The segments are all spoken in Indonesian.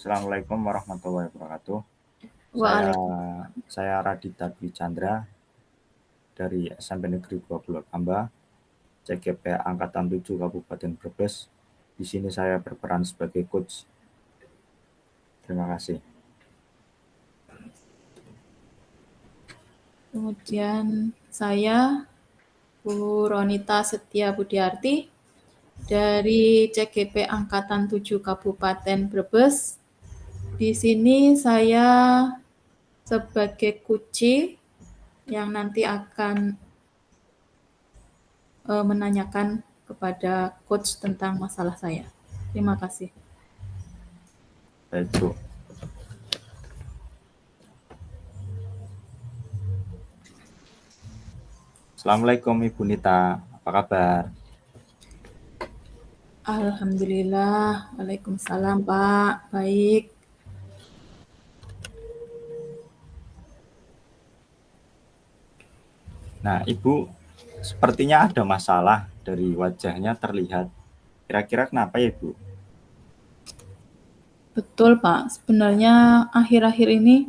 Assalamualaikum warahmatullahi wabarakatuh. Saya Waalaikumsalam. saya Raditya Dwi Chandra dari SMP Negeri 20 Kamba, CGP Angkatan 7 Kabupaten Brebes. Di sini saya berperan sebagai coach. Terima kasih. Kemudian saya Bu Ronita Setia Budiarti dari CGP Angkatan 7 Kabupaten Brebes. Di sini saya sebagai kunci yang nanti akan menanyakan kepada coach tentang masalah saya. Terima kasih. Baik, Bu. Assalamualaikum Ibu Nita, apa kabar? Alhamdulillah. Waalaikumsalam Pak. Baik. Nah, Ibu sepertinya ada masalah dari wajahnya terlihat. Kira-kira kenapa ya, Bu? Betul Pak. Sebenarnya akhir-akhir ini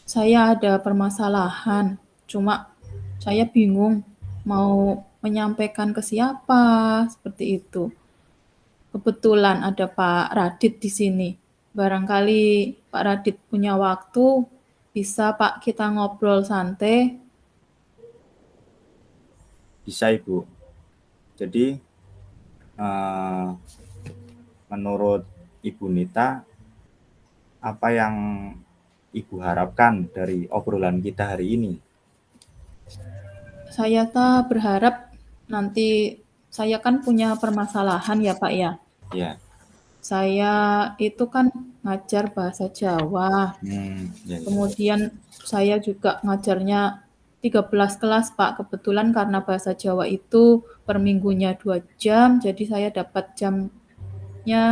saya ada permasalahan. Cuma saya bingung mau menyampaikan ke siapa, seperti itu. Kebetulan ada Pak Radit di sini. Barangkali Pak Radit punya waktu, bisa Pak kita ngobrol santai. Bisa, Ibu. Jadi, menurut Ibu Nita, apa yang Ibu harapkan dari obrolan kita hari ini? Saya berharap nanti saya kan punya permasalahan ya Pak ya. Ya. Saya itu kan ngajar bahasa Jawa. Ya. Kemudian saya juga ngajarnya 13 kelas Pak. Kebetulan karena bahasa Jawa itu per minggunya 2 jam, jadi saya dapat jamnya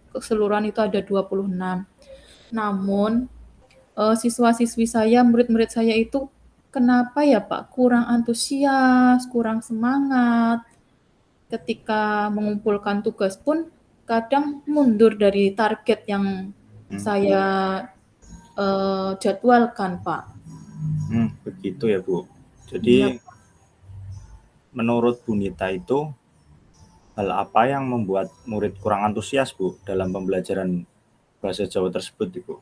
keseluruhan itu ada 26. Namun siswa-siswi saya, murid-murid saya itu kenapa ya Pak kurang antusias, kurang semangat. Ketika mengumpulkan tugas pun kadang mundur dari target yang saya jadwalkan Pak. Begitu ya Bu. Jadi menurut Bu Nita itu hal apa yang membuat murid kurang antusias Bu dalam pembelajaran bahasa Jawa tersebut Ibu?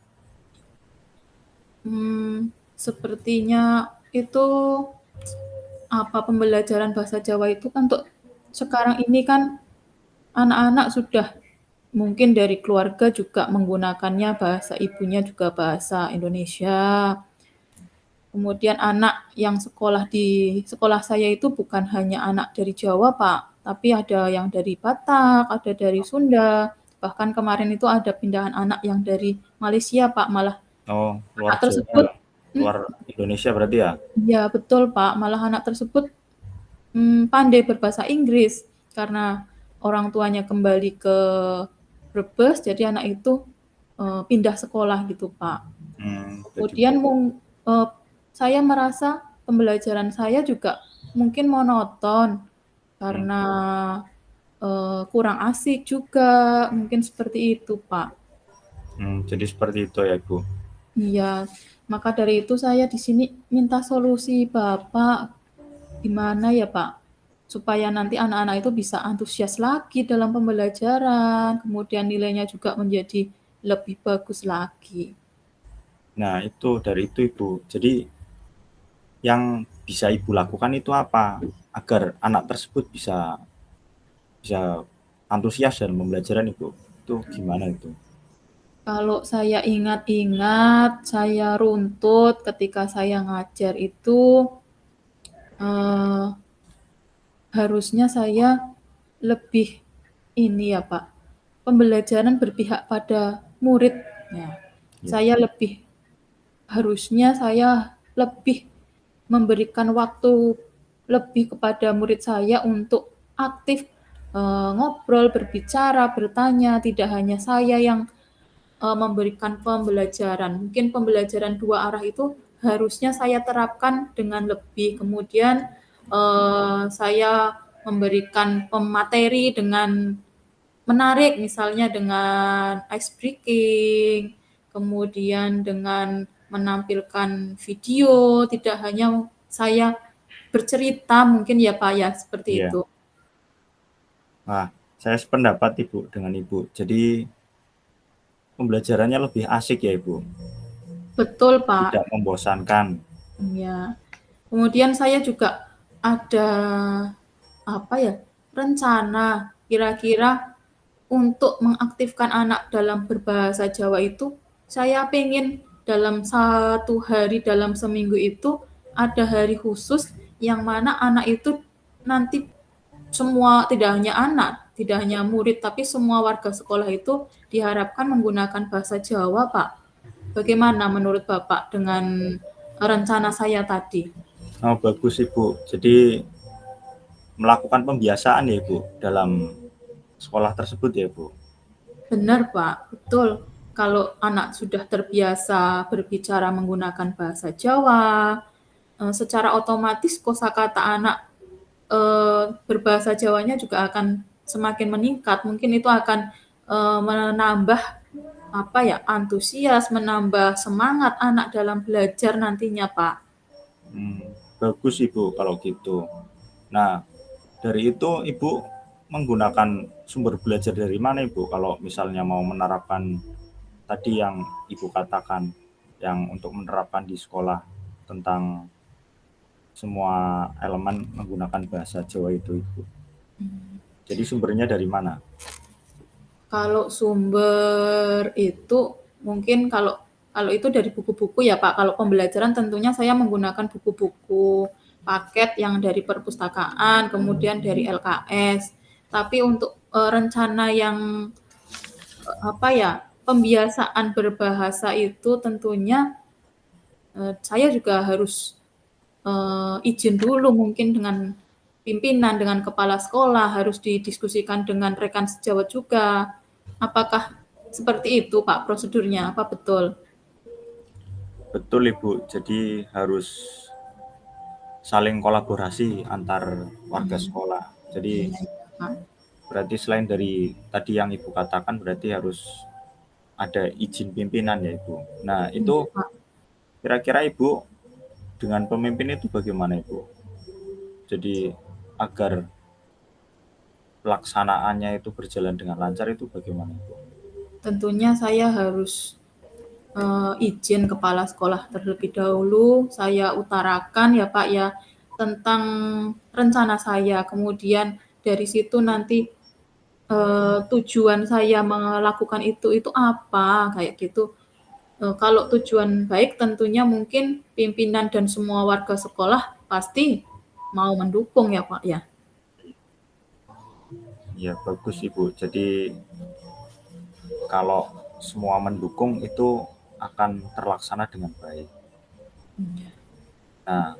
Sepertinya itu pembelajaran bahasa Jawa itu kan untuk sekarang ini kan anak-anak sudah mungkin dari keluarga juga menggunakannya bahasa ibunya juga bahasa Indonesia. Kemudian anak yang sekolah di sekolah saya itu bukan hanya anak dari Jawa, Pak, tapi ada yang dari Batak, ada dari Sunda, bahkan kemarin itu ada pindahan anak yang dari Malaysia, Pak, malah luar anak Jawa, tersebut luar Indonesia berarti ya? Iya, betul, Pak, malah anak tersebut pandai berbahasa Inggris karena orang tuanya kembali ke Brebes, jadi anak itu pindah sekolah gitu, Pak. Kemudian saya merasa pembelajaran saya juga mungkin monoton karena kurang asik juga, mungkin seperti itu, Pak. Jadi seperti itu ya, Bu. Iya, maka dari itu saya di sini minta solusi Bapak, gimana ya Pak, supaya nanti anak-anak itu bisa antusias lagi dalam pembelajaran, kemudian nilainya juga menjadi lebih bagus lagi. Nah, itu dari itu Ibu. Jadi yang bisa Ibu lakukan itu apa agar anak tersebut bisa antusias dalam pembelajaran Ibu? Itu gimana itu? Kalau saya ingat-ingat, saya runtut ketika saya ngajar itu harusnya saya lebih ini ya Pak, pembelajaran berpihak pada murid. Ya. Harusnya saya lebih memberikan waktu lebih kepada murid saya untuk aktif ngobrol, berbicara, bertanya, tidak hanya saya yang memberikan pembelajaran. Mungkin pembelajaran dua arah itu harusnya saya terapkan dengan lebih. Kemudian saya memberikan pemateri dengan menarik, misalnya dengan ice breaking, kemudian dengan menampilkan video, tidak hanya saya bercerita mungkin ya Pak ya, seperti Iya. itu. Nah, saya sependapat Ibu dengan Ibu. Jadi pembelajarannya lebih asik ya Ibu, Betul Pak. tidak membosankan. Ya. Kemudian saya juga ada apa ya, rencana kira-kira untuk mengaktifkan anak dalam berbahasa Jawa itu, saya pengen dalam 1 hari dalam seminggu itu ada hari khusus yang mana anak itu nanti semua, tidak hanya anak, tidak hanya murid, tapi semua warga sekolah itu diharapkan menggunakan bahasa Jawa, Pak. Bagaimana menurut Bapak dengan rencana saya tadi? Oh, bagus Ibu. Jadi melakukan pembiasaan ya Ibu dalam sekolah tersebut ya Ibu. Benar, Pak, betul. Kalau anak sudah terbiasa berbicara menggunakan bahasa Jawa, secara otomatis kosakata anak berbahasa Jawanya juga akan semakin meningkat. Mungkin itu akan menambah apa ya, antusias, menambah semangat anak dalam belajar nantinya, Pak. Bagus Ibu kalau gitu. Nah, dari itu Ibu menggunakan sumber belajar dari mana Ibu kalau misalnya mau menerapkan tadi yang Ibu katakan, yang untuk menerapkan di sekolah tentang semua elemen menggunakan bahasa Jawa itu Ibu. Jadi sumbernya dari mana? Kalau sumber itu mungkin kalau itu dari buku-buku ya Pak. Kalau pembelajaran tentunya saya menggunakan buku-buku paket yang dari perpustakaan, kemudian dari LKS. Tapi untuk rencana yang apa ya, pembiasaan berbahasa itu tentunya saya juga harus izin dulu mungkin dengan pimpinan, dengan kepala sekolah, harus didiskusikan dengan rekan sejawat juga. Apakah seperti itu Pak prosedurnya? Apa betul? Betul Ibu. Jadi harus saling kolaborasi antar warga Hmm, sekolah. Jadi iya, Pak. berarti selain dari tadi yang Ibu katakan berarti harus ada izin pimpinan ya Ibu. Nah, Iya, itu Pak. kira-kira Ibu dengan pemimpin itu bagaimana Ibu? Jadi agar pelaksanaannya itu berjalan dengan lancar itu bagaimana Ibu? Tentunya saya harus izin kepala sekolah terlebih dahulu. Saya utarakan ya Pak ya tentang rencana saya. Kemudian dari situ nanti tujuan saya melakukan itu apa kayak gitu. Kalau tujuan baik tentunya mungkin pimpinan dan semua warga sekolah pasti mau mendukung ya Pak ya. Ya bagus Ibu. Jadi kalau semua mendukung itu akan terlaksana dengan baik. Nah,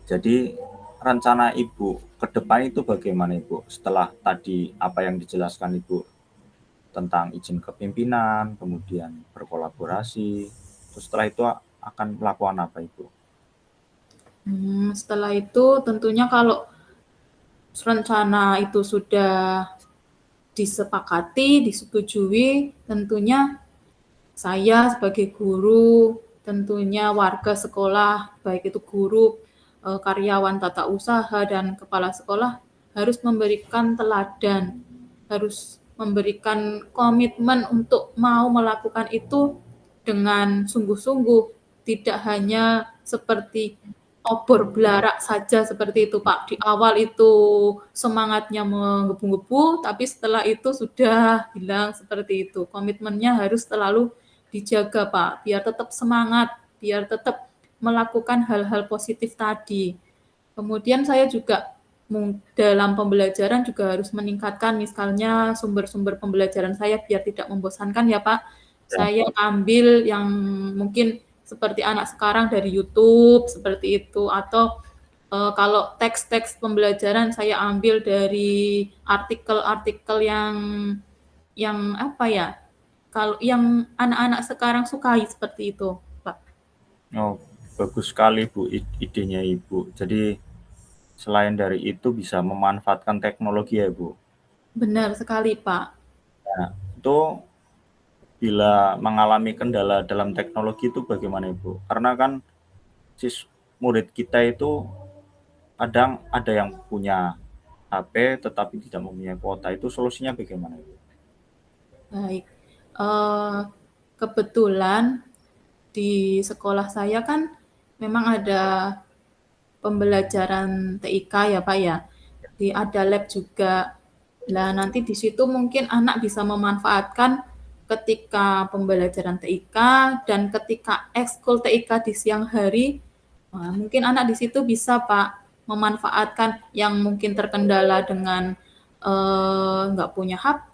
jadi rencana Ibu ke depan itu bagaimana Ibu? Setelah tadi apa yang dijelaskan Ibu tentang izin kepimpinan, kemudian berkolaborasi, terus setelah itu akan melakukan apa Ibu? Setelah itu tentunya kalau rencana itu sudah disepakati, disetujui, tentunya saya sebagai guru, tentunya warga sekolah, baik itu guru, karyawan tata usaha, dan kepala sekolah harus memberikan teladan, harus memberikan komitmen untuk mau melakukan itu dengan sungguh-sungguh, tidak hanya seperti obor belarak saja seperti itu Pak. Di awal itu semangatnya menggebu-gebu, tapi setelah itu sudah hilang seperti itu. Komitmennya harus selalu dijaga Pak, biar tetap semangat, biar tetap melakukan hal-hal positif tadi. Kemudian saya juga dalam pembelajaran juga harus meningkatkan misalnya sumber-sumber pembelajaran saya biar tidak membosankan ya Pak. Ya. Saya ambil yang mungkin seperti anak sekarang dari YouTube seperti itu, atau kalau teks-teks pembelajaran saya ambil dari artikel-artikel yang apa ya, kalau yang anak-anak sekarang sukai seperti itu, Pak. Oh, bagus sekali Bu idenya Ibu. Jadi selain dari itu bisa memanfaatkan teknologi ya Bu. Benar sekali, Pak. Nah, itu bila mengalami kendala dalam teknologi itu bagaimana Ibu? Karena kan murid kita itu kadang ada yang punya HP tetapi tidak mempunyai kuota, itu solusinya bagaimana Ibu? Baik, kebetulan di sekolah saya kan memang ada pembelajaran TIK ya Pak ya, ada lab juga. Nah nanti di situ mungkin anak bisa memanfaatkan ketika pembelajaran TIK dan ketika ekskul TIK di siang hari, mungkin anak di situ bisa Pak memanfaatkan yang mungkin terkendala dengan nggak punya HP,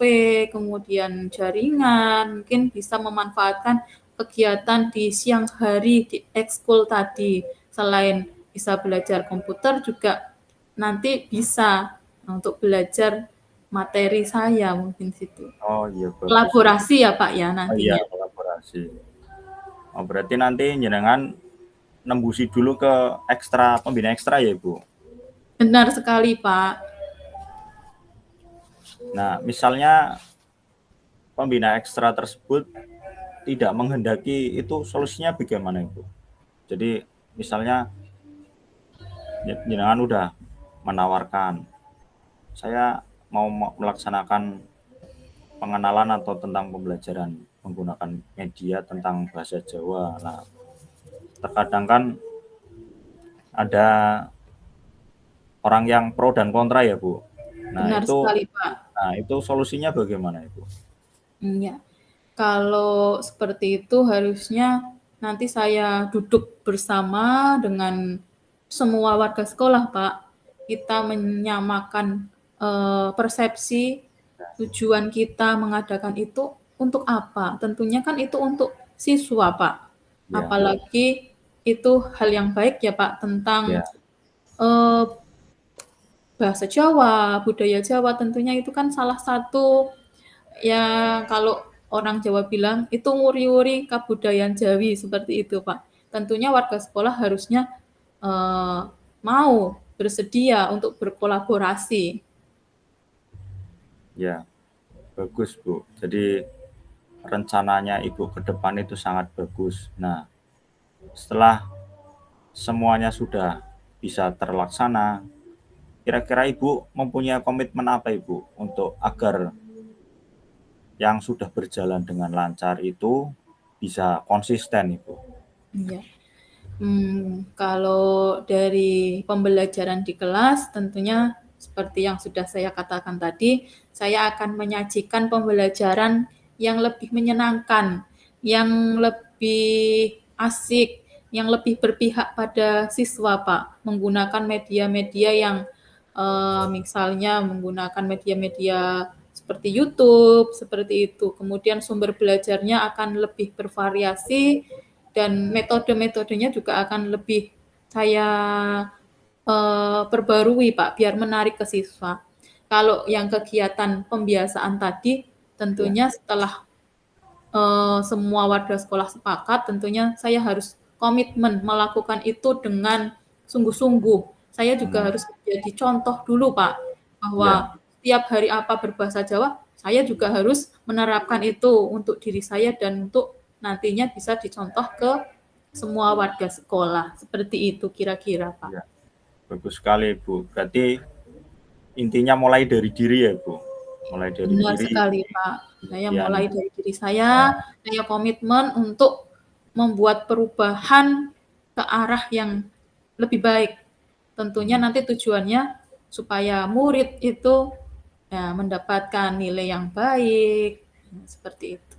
kemudian jaringan, mungkin bisa memanfaatkan kegiatan di siang hari di ekskul tadi. Selain bisa belajar komputer juga nanti bisa untuk belajar materi saya mungkin situ. Oh iya bagus Bu. Kolaborasi ya Pak ya Oh iya nantinya. kolaborasi. Oh berarti nanti jenengan nembusi dulu ke ekstra pembina ekstra ya Ibu. Benar sekali Pak. Nah misalnya pembina ekstra tersebut tidak menghendaki, itu solusinya bagaimana Ibu? Jadi misalnya jenengan udah menawarkan saya mau melaksanakan pengenalan atau tentang pembelajaran menggunakan media tentang bahasa Jawa. Nah, terkadang kan ada orang yang pro dan kontra ya, Bu. Benar sekali Pak. Nah, itu solusinya bagaimana, Ibu? Iya. Kalau seperti itu harusnya nanti saya duduk bersama dengan semua warga sekolah, Pak. Kita menyamakan persepsi tujuan kita mengadakan itu untuk apa? Tentunya kan itu untuk siswa, Pak. Ya, Apalagi itu hal yang baik ya, Pak, tentang ya, eh, bahasa Jawa, budaya Jawa. Tentunya itu kan salah satu ya kalau orang Jawa bilang itu nguri-nguri kebudayaan Jawi seperti itu Pak. Tentunya warga sekolah harusnya mau bersedia untuk berkolaborasi. ya, bagus, Bu. Jadi rencananya Ibu ke depan itu sangat bagus. Nah, setelah semuanya sudah bisa terlaksana, kira-kira Ibu mempunyai komitmen apa Ibu untuk agar yang sudah berjalan dengan lancar itu bisa konsisten Ibu? Ya. Kalau dari pembelajaran di kelas tentunya seperti yang sudah saya katakan tadi, saya akan menyajikan pembelajaran yang lebih menyenangkan, yang lebih asik, yang lebih berpihak pada siswa, Pak. Menggunakan media-media yang misalnya menggunakan media-media seperti YouTube, seperti itu. Kemudian sumber belajarnya akan lebih bervariasi dan metode-metodenya juga akan lebih saya perbarui Pak, biar menarik ke siswa. Kalau yang kegiatan pembiasaan tadi, Ya, tentunya setelah semua warga sekolah sepakat, tentunya saya harus komitmen melakukan itu dengan sungguh-sungguh. Saya juga harus menjadi contoh dulu Pak, ya, bahwa setiap hari apa berbahasa Jawa, saya juga harus menerapkan itu untuk diri saya dan untuk nantinya bisa dicontoh ke semua warga sekolah. Seperti itu kira-kira Pak. ya. Bagus sekali Bu. Berarti intinya mulai dari diri ya Bu. Mulai dari Benar diri, sekali Pak. Saya kemudian mulai dari diri saya komitmen untuk membuat perubahan ke arah yang lebih baik. Tentunya nanti tujuannya supaya murid itu ya, mendapatkan nilai yang baik, seperti itu.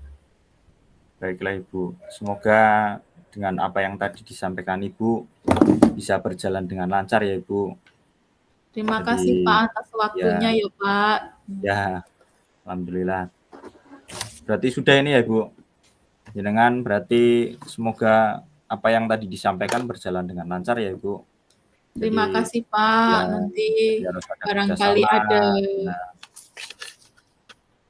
baiklah Ibu. Semoga dengan apa yang tadi disampaikan Ibu bisa berjalan dengan lancar ya Ibu. Terima kasih Jadi Pak atas waktunya ya, ya Pak. ya, alhamdulillah. Berarti sudah ini ya Ibu. Jenengan berarti semoga apa yang tadi disampaikan berjalan dengan lancar ya Ibu. Terima Jadi kasih Pak. ya, Nanti jadi harus ada barangkali kerjasama. Nah,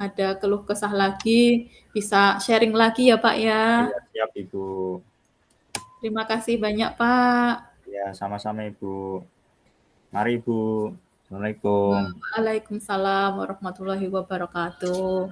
ada keluh kesah lagi, bisa sharing lagi ya Pak ya. ya siap Ibu. Terima kasih banyak Pak. Ya sama-sama Ibu. Mari Ibu. Assalamualaikum. Waalaikumsalam warahmatullahi wabarakatuh.